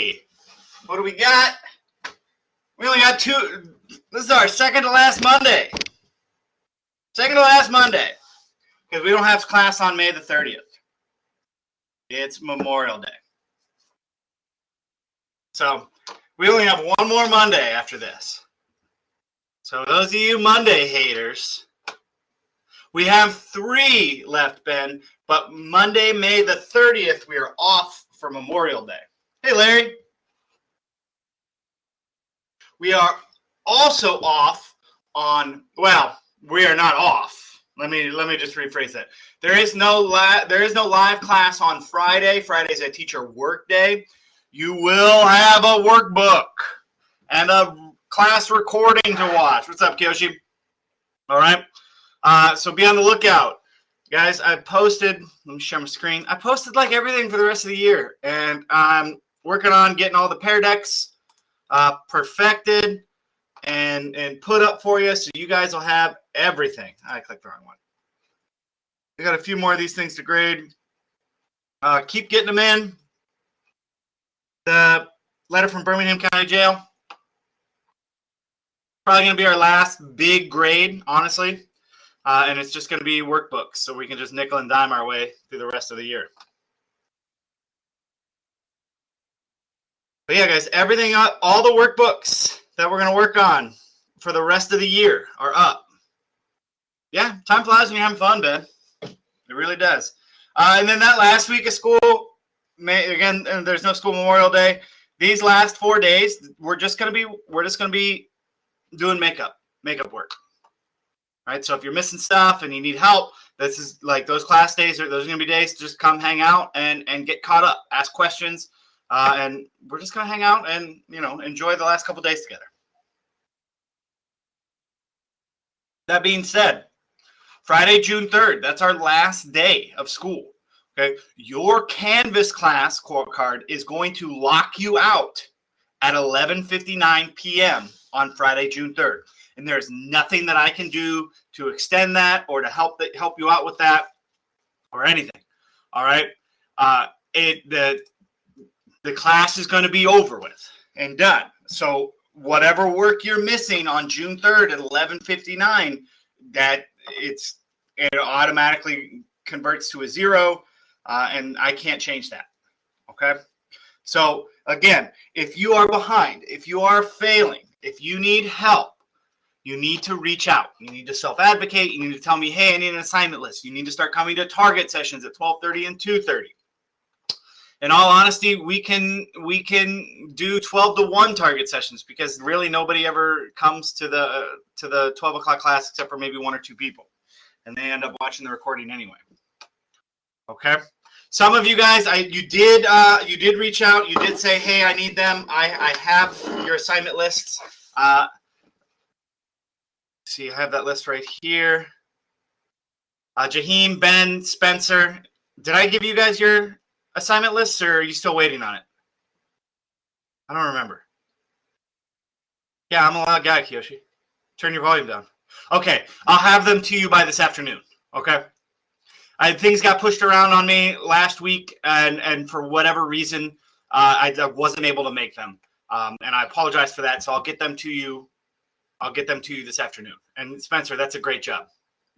Monday. What do we got? We only got two. This is our second to last Monday. Second to last Monday. Because we don't have class on May the 30th. It's Memorial Day. So we only have one more Monday after this. So those of you Monday haters, we have 3 left, Ben, but Monday, May the 30th, we are off for Memorial Day. Hey, Larry. We are also off on, well, we are not off. Let me just rephrase that. There is no live class on Friday. Friday is a teacher work day. You will have a workbook and a class recording to watch. What's up, Kyoshi? All right. So be on the lookout. Guys, I posted, let me share my screen. I posted like everything for the rest of the year. And I'm working on getting all the pair decks perfected and put up for you so you guys will have everything. I clicked the wrong one. I got a few more of these things to grade. Keep getting them in. The letter from Birmingham County Jail. Probably going to be our last big grade, honestly. And it's just going to be workbooks, so we can just nickel and dime our way through the rest of the year. But yeah, guys, everything up, all the workbooks that we're going to work on for the rest of the year are up. Yeah, time flies when you're having fun, Ben. It really does. And then that last week of school, again, there's no school Memorial Day. These last 4 days, we're just gonna be doing makeup work. Right? So if you're missing stuff and you need help, this is like those class days. Those are gonna be days to just come hang out and get caught up, ask questions, and we're just gonna hang out and enjoy the last couple days together. That being said, Friday, June 3rd, that's our last day of school. Okay, your Canvas class card is going to lock you out at 11:59 p.m. on Friday, June 3rd. And there's nothing that I can do to extend that or to help you out with that or anything. All right, the class is going to be over with and done. So whatever work you're missing on June 3rd at 11:59, it automatically converts to a 0, and I can't change that. Okay? So again, if you are behind, if you are failing, if you need help, you need to reach out. You need to self-advocate. You need to tell me, hey, I need an assignment list. You need to start coming to target sessions at 12:30 and 2:30. In all honesty, we can do 12 to 1 target sessions because really nobody ever comes to the 12 o'clock class except for maybe 1 or 2 people, and they end up watching the recording anyway. Okay. Some of you guys, you did reach out. You did say, hey, I need them. I have your assignment lists. See, I have that list right here. Jaheim, Ben, Spencer, did I give you guys your assignment lists, or are you still waiting on it? I don't remember. Yeah, I'm a loud guy, Kiyoshi. Turn your volume down. Okay, I'll have them to you by this afternoon. Okay. Things got pushed around on me last week, and for whatever reason, I wasn't able to make them, and I apologize for that. So I'll get them to you. I'll get them to you this afternoon. And Spencer, that's a great job.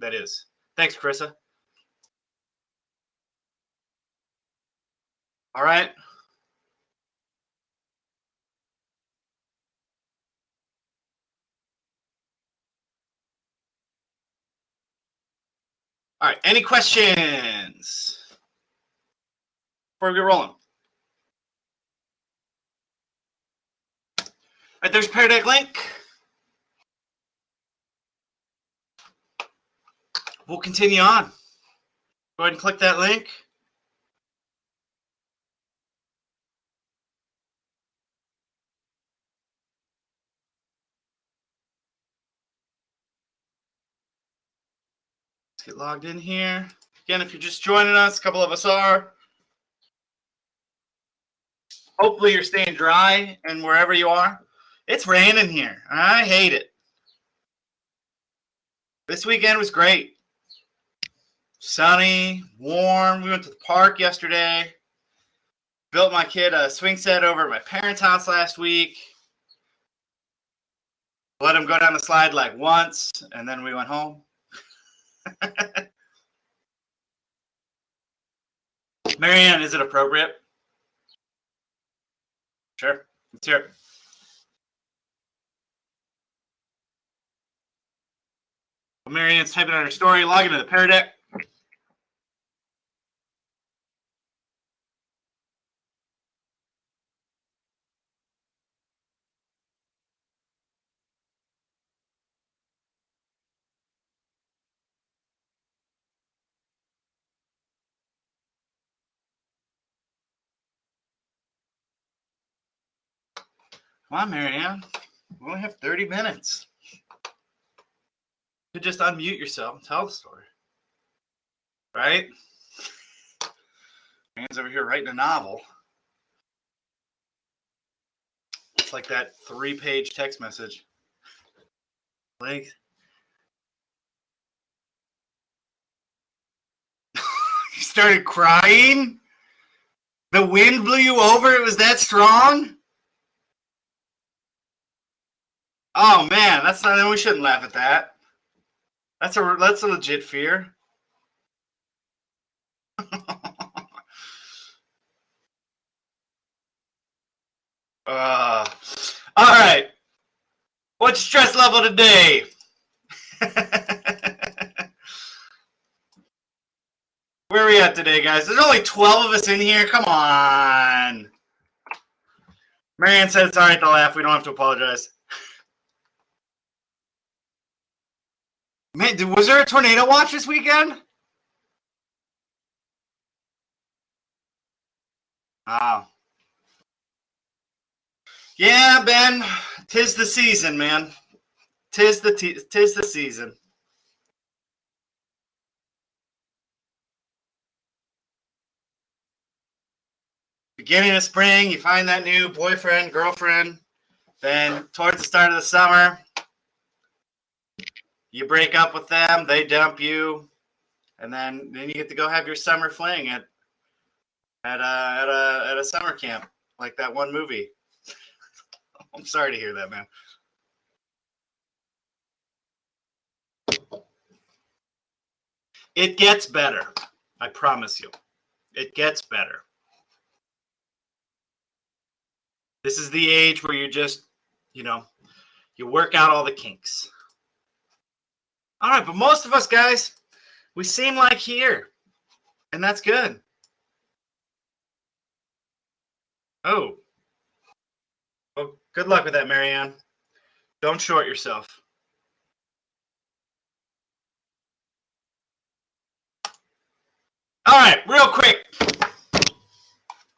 That is. Thanks, Carissa. All right. All right. Any questions before we get rolling? All right. There's a Pear Deck link. We'll continue on. Go ahead and click that link. Let's get logged in here. Again, if you're just joining us, a couple of us are. Hopefully you're staying dry and wherever you are. It's raining here. I hate it. This weekend was great. Sunny, warm. We went to the park yesterday. built my kid a swing set over at my parents' house last week. Let him go down the slide like once, and then we went home. Marianne, is it appropriate? Sure. Let's hear it. Marianne's typing out her story. Log into the Pear Deck. Come on, Marianne. We only have 30 minutes. You could just unmute yourself and tell the story. Right? Marianne's over here writing a novel. It's like that 3-page text message. Like, you started crying? The wind blew you over? It was that strong? Oh man, that's not. We shouldn't laugh at that. That's a legit fear. All right. What's your stress level today? Where are we at today, guys? There's only 12 of us in here. Come on. Marianne said it's all right to laugh. We don't have to apologize. Man, was there a tornado watch this weekend? Oh. Yeah, Ben. Tis the season, man. Tis the season. Beginning of spring, you find that new boyfriend, girlfriend. Then towards the start of the summer, you break up with them, they dump you, and then you get to go have your summer fling at a summer camp, like that one movie. I'm sorry to hear that, man. It gets better. I promise you. It gets better. This is the age where you just, you work out all the kinks. All right, but most of us guys, we seem like here, and that's good. Oh. Well, good luck with that, Marianne. Don't short yourself. All right, real quick.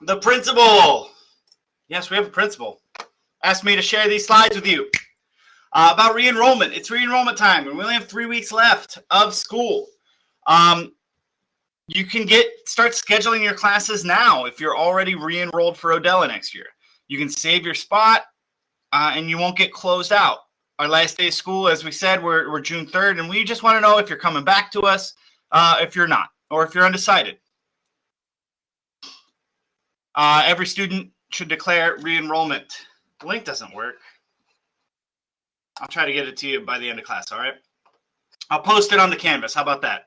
The principal. Yes, we have a principal. Asked me to share these slides with you about re-enrollment. It's re-enrollment time, and we only have 3 weeks left of school. You can start scheduling your classes now if you're already re-enrolled for Odella next year. You can save your spot, and you won't get closed out. Our last day of school, as we said, we're June 3rd, and we just want to know if you're coming back to us, if you're not, or if you're undecided. Every student should declare re-enrollment. The link doesn't work. I'll try to get it to you by the end of class, all right? I'll post it on the Canvas. How about that?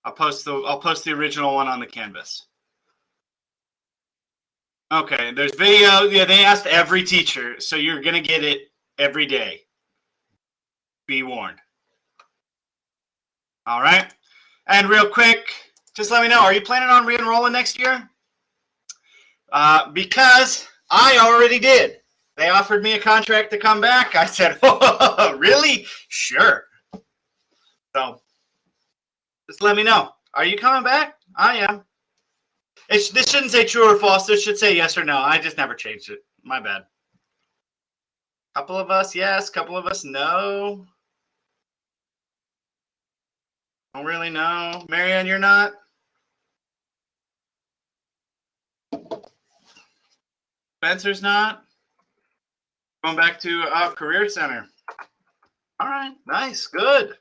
I'll post the original one on the Canvas. Okay, there's video. Yeah, they asked every teacher, so you're going to get it every day. Be warned. All right? And real quick, just let me know, are you planning on re-enrolling next year? Because I already did. They offered me a contract to come back. I said, oh, really? Sure. So just let me know. Are you coming back? I am. This shouldn't say true or false. This should say yes or no. I just never changed it. My bad. Couple of us, yes. Couple of us, no. Don't really know. Marianne, you're not? Spencer's not? Going back to Career Center. All right, nice, good.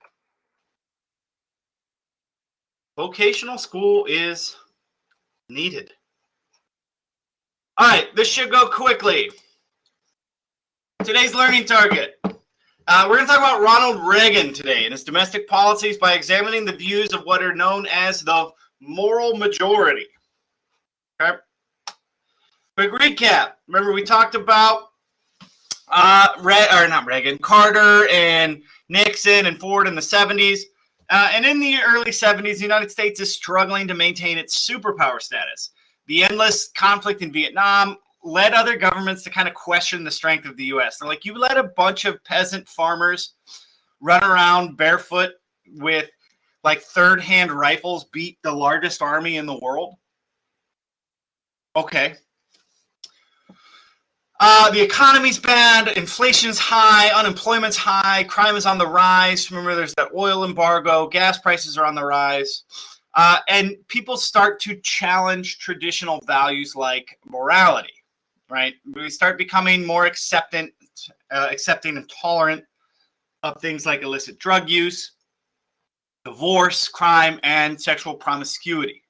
Vocational school is needed. All right, this should go quickly. Today's learning target. We're going to talk about Ronald Reagan today and his domestic policies by examining the views of what are known as the moral majority. Okay. Quick recap. Remember, we talked about Carter and Nixon and Ford in the 70s. And in the early 70s, the United States is struggling to maintain its superpower status. The endless conflict in Vietnam led other governments to kind of question the strength of the U.S. They're like, you let a bunch of peasant farmers run around barefoot with like third-hand rifles beat the largest army in the world? Okay. The economy's bad, inflation's high, unemployment's high, crime is on the rise. Remember, there's that oil embargo, gas prices are on the rise. And people start to challenge traditional values like morality, right? We start becoming more accepting and tolerant of things like illicit drug use, divorce, crime, and sexual promiscuity.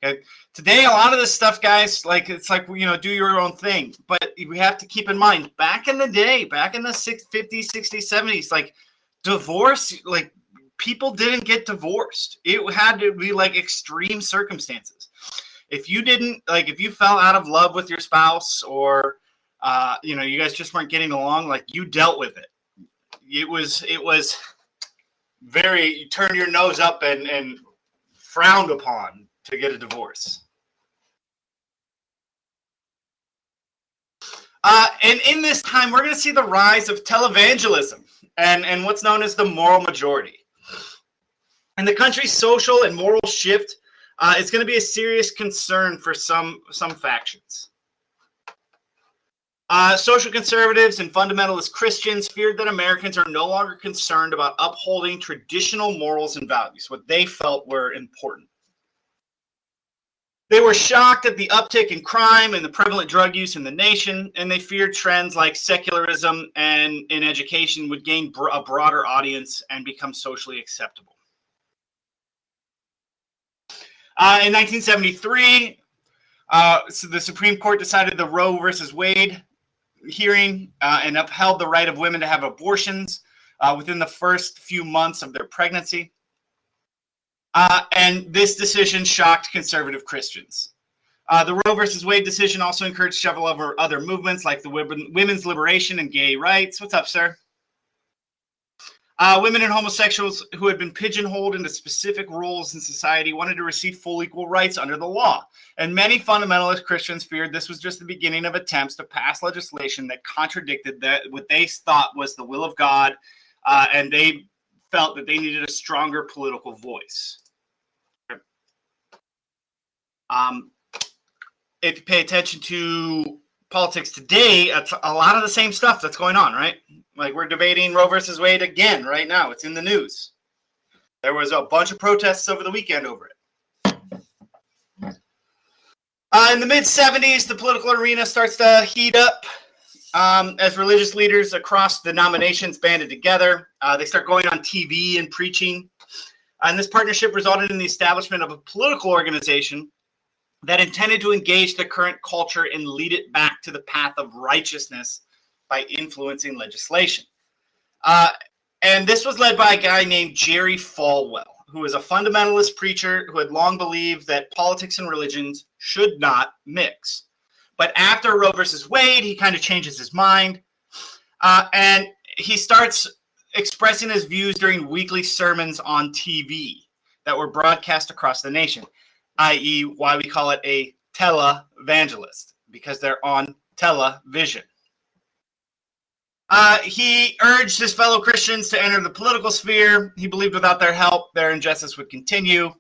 Okay. Today, a lot of this stuff, guys, like it's like, you know, do your own thing. But we have to keep in mind, back in the day, back in the 50s, 60s, 70s, like divorce, like people didn't get divorced. It had to be like extreme circumstances. If you didn't, like if you fell out of love with your spouse or, you know, you guys just weren't getting along, like you dealt with it. It was very, you turn your nose up and frowned upon to get a divorce. And in this time, we're going to see the rise of televangelism and what's known as the moral majority. And the country's social and moral shift is going to be a serious concern for some factions. Social conservatives and fundamentalist Christians feared that Americans are no longer concerned about upholding traditional morals and values, what they felt were important. They were shocked at the uptick in crime and the prevalent drug use in the nation, and they feared trends like secularism and in education would gain a broader audience and become socially acceptable. In 1973, so the Supreme Court decided the Roe versus Wade hearing and upheld the right of women to have abortions within the first few months of their pregnancy. And this decision shocked conservative Christians. The Roe versus Wade decision also encouraged several other movements like the women's liberation and gay rights. What's up, sir? Women and homosexuals who had been pigeonholed into specific roles in society wanted to receive full equal rights under the law. And many fundamentalist Christians feared this was just the beginning of attempts to pass legislation that contradicted what they thought was the will of God, and they felt that they needed a stronger political voice. If you pay attention to politics today, it's a lot of the same stuff that's going on, right? Like we're debating Roe versus Wade again right now. It's in the news. There was a bunch of protests over the weekend over it. In the mid-70s, the political arena starts to heat up as religious leaders across denominations banded together. They start going on TV and preaching. And this partnership resulted in the establishment of a political organization that intended to engage the current culture and lead it back to the path of righteousness by influencing legislation. And this was led by a guy named Jerry Falwell, who was a fundamentalist preacher who had long believed that politics and religions should not mix. But after Roe versus Wade, he kind of changes his mind. And he starts expressing his views during weekly sermons on TV that were broadcast across the nation, i.e. why we call it a televangelist, because they're on television. He urged his fellow Christians to enter the political sphere. He believed without their help, their injustice would continue.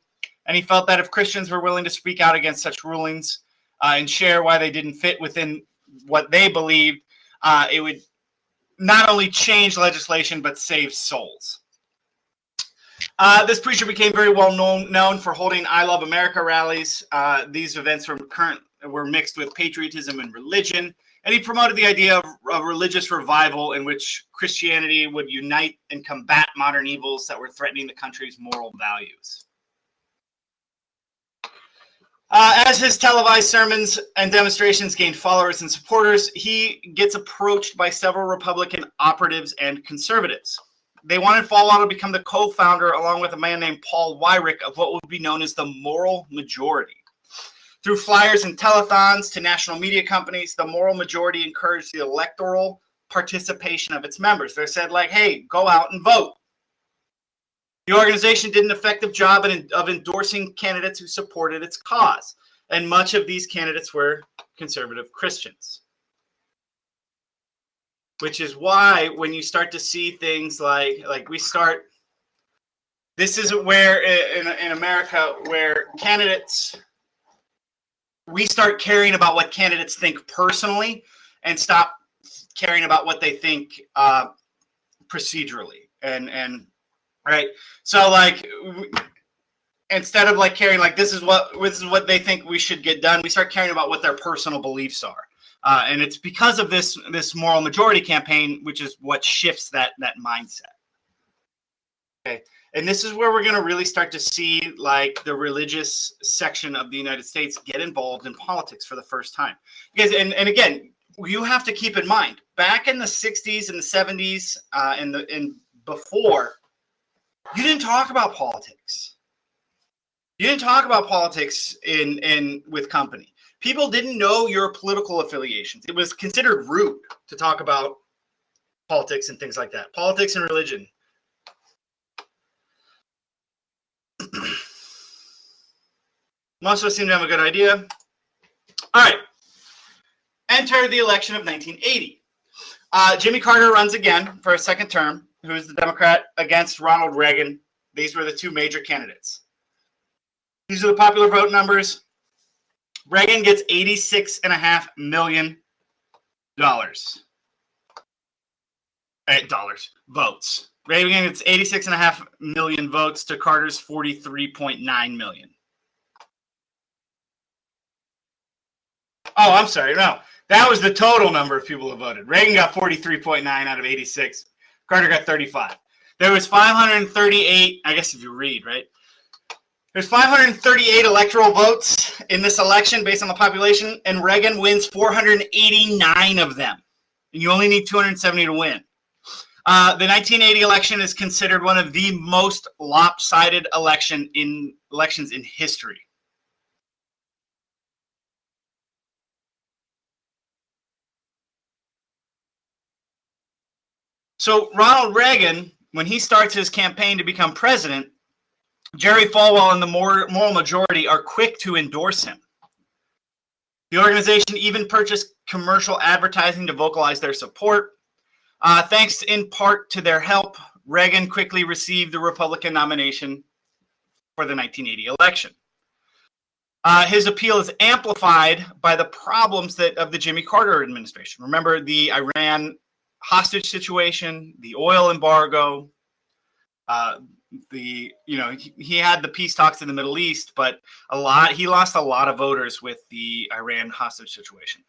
And he felt that if Christians were willing to speak out against such rulings and share why they didn't fit within what they believed, it would not only change legislation, but save souls. This preacher became very well known for holding I Love America rallies. These events were mixed with patriotism and religion. And he promoted the idea of a religious revival in which Christianity would unite and combat modern evils that were threatening the country's moral values. As his televised sermons and demonstrations gained followers and supporters, he gets approached by several Republican operatives and conservatives. They wanted Falwell to become the co-founder, along with a man named Paul Weyrich, of what would be known as the Moral Majority. Through flyers and telethons to national media companies, the Moral Majority encouraged the electoral participation of its members. They said, like, hey, go out and vote. The organization did an effective job of endorsing candidates who supported its cause, and much of these candidates were conservative Christians. Which is why when you start to see things like we start, this is where in America where candidates, we start caring about what candidates think personally and stop caring about what they think procedurally. And right, so like instead of like caring like this is what they think we should get done, we start caring about what their personal beliefs are. And it's because of this moral majority campaign, which is what shifts that mindset. Okay, and this is where we're going to really start to see like the religious section of the United States get involved in politics for the first time. Because and again, you have to keep in mind back in the 60s and the 70s and before, you didn't talk about politics. You didn't talk about politics with company. People didn't know your political affiliations. It was considered rude to talk about politics and things like that. Politics and religion. Most of us seem to have a good idea. All right. Enter the election of 1980. Jimmy Carter runs again for a second term, who is the Democrat, against Ronald Reagan. These were the two major candidates. These are the popular vote numbers. Reagan gets $86.5 million. Votes. Reagan gets 86.5 million votes to Carter's 43.9 million. Oh, I'm sorry. No, that was the total number of people who voted. Reagan got 43.9 out of 86. Carter got 35. There was 538, I guess if you read, right? There's 538 electoral votes in this election based on the population, and Reagan wins 489 of them. And you only need 270 to win. The 1980 election is considered one of the most lopsided elections in history. So Ronald Reagan, when he starts his campaign to become president, Jerry Falwell and the Moral Majority are quick to endorse him. The organization even purchased commercial advertising to vocalize their support. Thanks in part to their help, Reagan quickly received the Republican nomination for the 1980 election. His appeal is amplified by the problems of the Jimmy Carter administration. Remember the Iran hostage situation, the oil embargo, he had the peace talks in the Middle East, but he lost a lot of voters with the Iran hostage situation.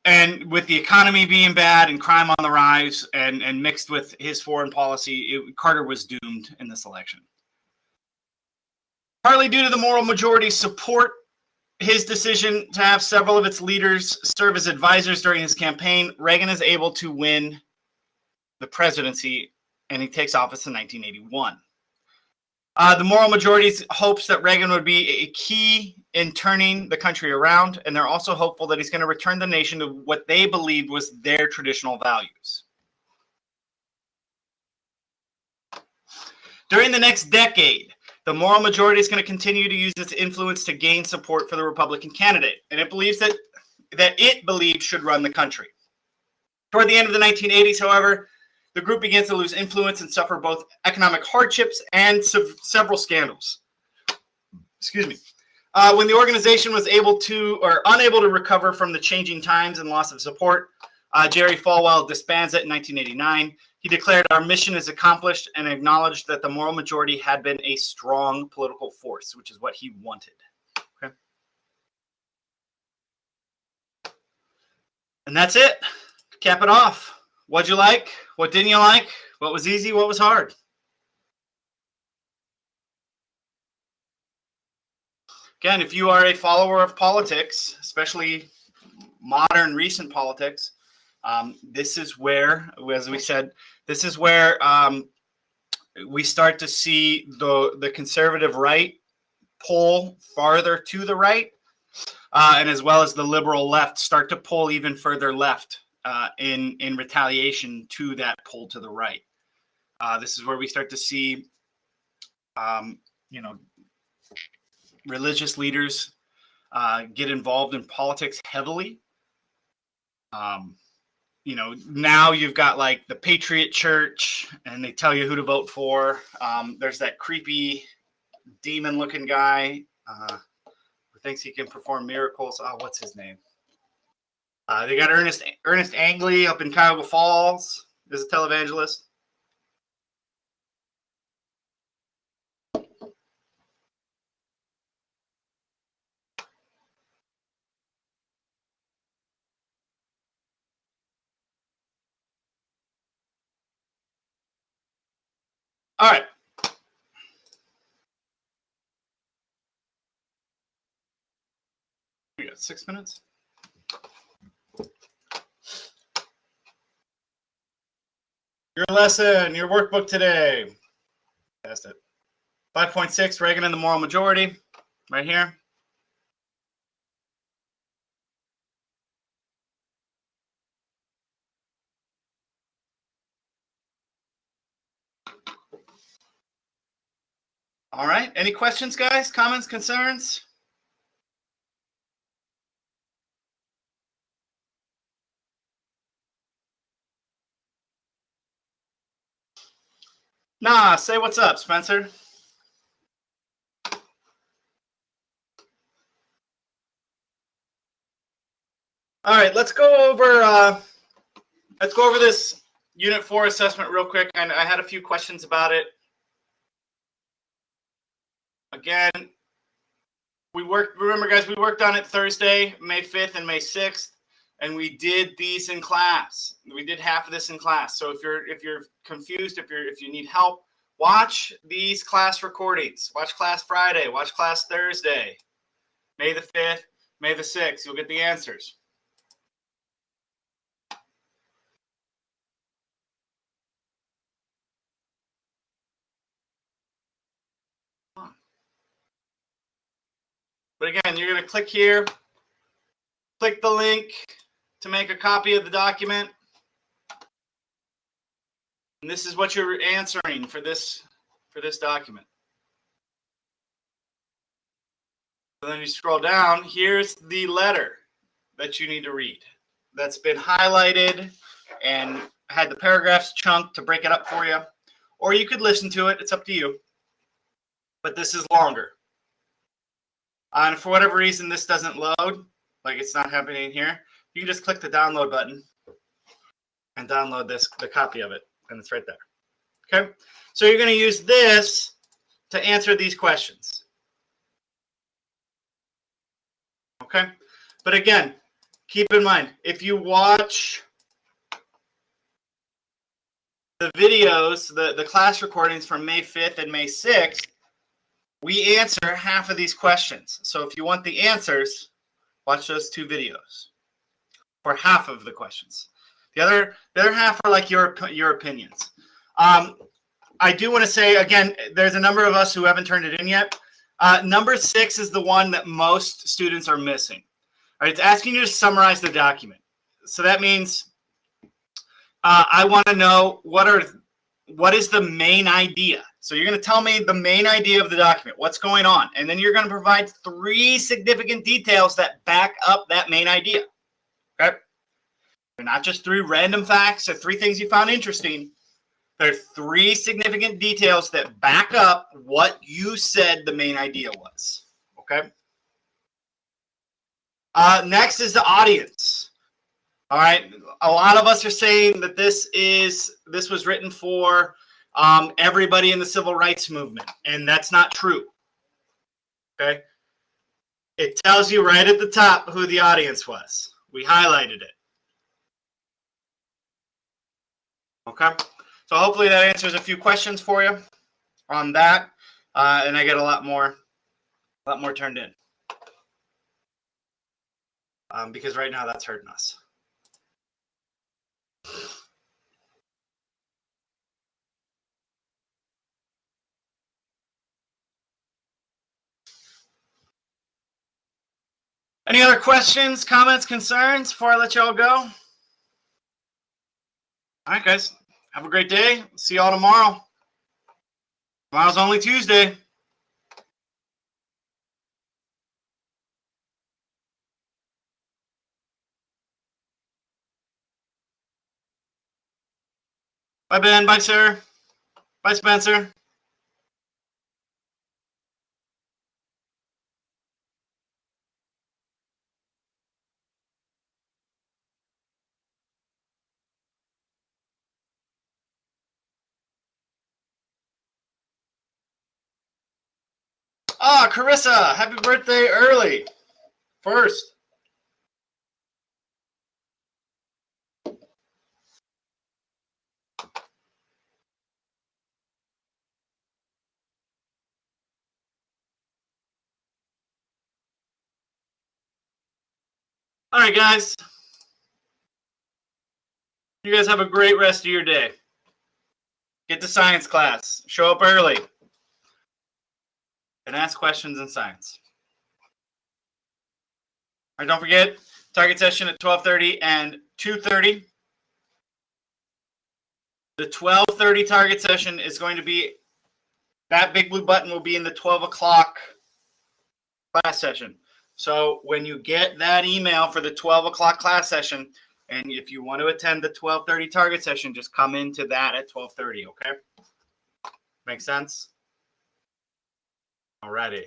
And with the economy being bad and crime on the rise and mixed with his foreign policy, Carter was doomed in this election. Partly due to the Moral Majority's support, his decision to have several of its leaders serve as advisors during his campaign, Reagan is able to win the presidency, and he takes office in 1981. The Moral Majority's hopes that Reagan would be a key in turning the country around, and they're also hopeful that he's going to return the nation to what they believed was their traditional values. During the next decade, the Moral Majority is going to continue to use its influence to gain support for the Republican candidate, and it believes that it believed should run the country. Toward the end of the 1980s, however, the group begins to lose influence and suffer both economic hardships and several scandals. Excuse me. When the organization was unable to recover from the changing times and loss of support, Jerry Falwell disbands it in 1989. He declared, "Our mission is accomplished," and acknowledged that the Moral Majority had been a strong political force, which is what he wanted. Okay. And that's it. Cap it off. What'd you like? What didn't you like? What was easy? What was hard? Again, if you are a follower of politics, especially modern recent politics, this is where, as we said, this is where we start to see the conservative right pull farther to the right, and as well as the liberal left start to pull even further left in retaliation to that pull to the right. This is where we start to see, religious leaders get involved in politics heavily. Now you've got like the Patriot Church, and they tell you who to vote for. There's that creepy demon-looking guy who thinks he can perform miracles. Oh, what's his name? They got Ernest Angley up in Cuyahoga Falls as a televangelist. All right. We got 6 minutes. Your lesson, your workbook today. That's it. 5.6, Reagan and the moral majority, right here. All right. Any questions, guys? Comments, concerns? Nah, say what's up, Spencer. All right, let's go over this Unit 4 assessment real quick. And I had a few questions about it. Again, remember guys, we worked on it Thursday, May 5th and May 6th, and we did these in class. We did half of this in class. So if you're confused, if you need help, watch these class recordings. Watch class Friday, watch class Thursday, May the 5th, May the 6th. You'll get the answers. But again, you're going to click here, click the link to make a copy of the document. And this is what you're answering for this document. So then you scroll down, here's the letter that you need to read. That's been highlighted and had the paragraphs chunked to break it up for you. Or you could listen to it, it's up to you. But this is longer. And for whatever reason this doesn't load, like it's not happening here, you can just click the download button and download the copy of it, and it's right there. Okay, so you're going to use this to answer these questions. Okay, but again, keep in mind, if you watch the videos, the class recordings from May 5th and May 6th, we answer half of these questions. So if you want the answers, watch those two videos for half of the questions. The other half are like your opinions. I do want to say, again, there's a number of us who haven't turned it in yet. Number 6 is the one that most students are missing. All right, it's asking you to summarize the document. So that means I want to know what is the main idea. So you're going to tell me the main idea of the document, what's going on, and then you're going to provide 3 significant details that back up that main idea. Okay? They're not just 3 random facts or 3 things you found interesting. There are 3 significant details that back up what you said the main idea was. Okay? Next is the audience. All right, a lot of us are saying that this was written for everybody in the civil rights movement, and that's not true. Okay, it tells you right at the top who the audience was. We highlighted it. Okay, so hopefully that answers a few questions for you on that, and I get a lot more turned in. because right now that's hurting us. Any other questions, comments, concerns before I let y'all go? All right, guys. Have a great day. See y'all tomorrow. Tomorrow's only Tuesday. Bye, Ben. Bye, sir. Bye, Spencer. Ah, Carissa, happy birthday early. First. All right, guys. You guys have a great rest of your day. Get to science class. Show up early. And ask questions in science. All right, don't forget, target session at 12:30 and 2:30. The 12:30 target session is going to be, that big blue button will be in the 12 o'clock class session. So when you get that email for the 12 o'clock class session, and if you want to attend the 12:30 target session, just come into that at 12:30, okay? Make sense? Alrighty.